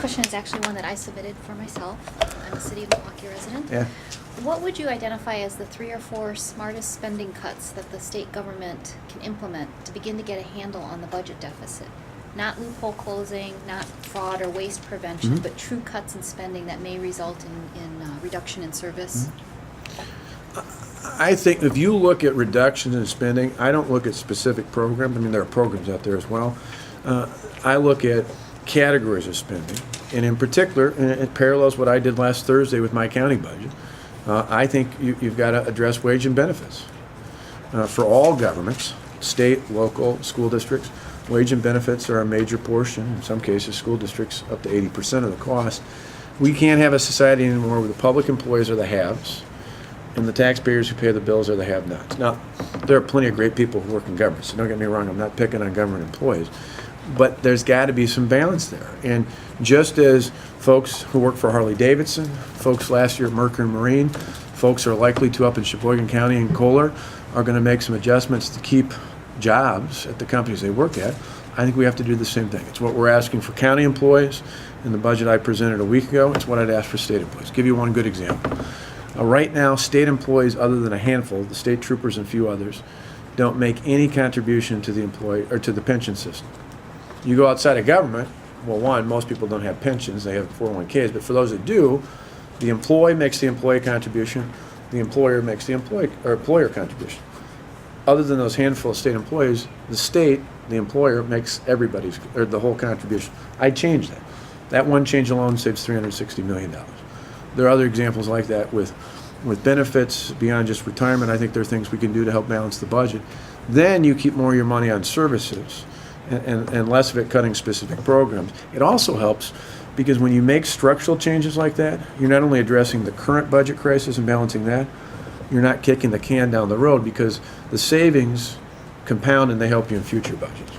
question is actually one that I submitted for myself. I'm a City of Milwaukee resident. Yeah. What would you identify as the 3 or 4 smartest spending cuts that the state government can implement to begin to get a handle on the budget deficit? Not loophole closing, not fraud or waste prevention, but true cuts in spending that may result in reduction in service. I think if you look at reductions in spending, I don't look at specific programs. I mean, there are programs out there as well. I look at categories of spending, and in particular, and it parallels what I did last Thursday with my county budget. I think you've got to address wage and benefits for all governments, state, local, school districts. Wage and benefits are a major portion. In some cases, school districts up to 80% of the cost. We can't have a society anymore where the public employees are the haves and the taxpayers who pay the bills are the have-nots. Now, there are plenty of great people who work in government, so don't get me wrong, I'm not picking on government employees. But there's got to be some balance there. And just as folks who work for Harley-Davidson, folks last year at Mercury Marine, folks are likely to up in Sheboygan County and Kohler are going to make some adjustments to keep jobs at the companies they work at, I think we have to do the same thing. It's what we're asking for county employees in the budget I presented a week ago. It's what I'd ask for state employees. Give you one good example. Right now, state employees, other than a handful, the state troopers and a few others, don't make any contribution to the employee or to the pension system. You go outside of government, well, one, most people don't have pensions, they have 401ks, but for those that do, the employee makes the employee contribution, the employer makes the employer contribution. Other than those handful of state employees, the state, the employer, makes everybody's, or the whole contribution. I'd change that. That one change alone saves $360 million. There are other examples like that with benefits beyond just retirement. I think there are things we can do to help balance the budget. Then you keep more of your money on services and less of it cutting specific programs. It also helps because when you make structural changes like that, you're not only addressing the current budget crisis and balancing that, you're not kicking the can down the road because the savings compound and they help you in future budgets.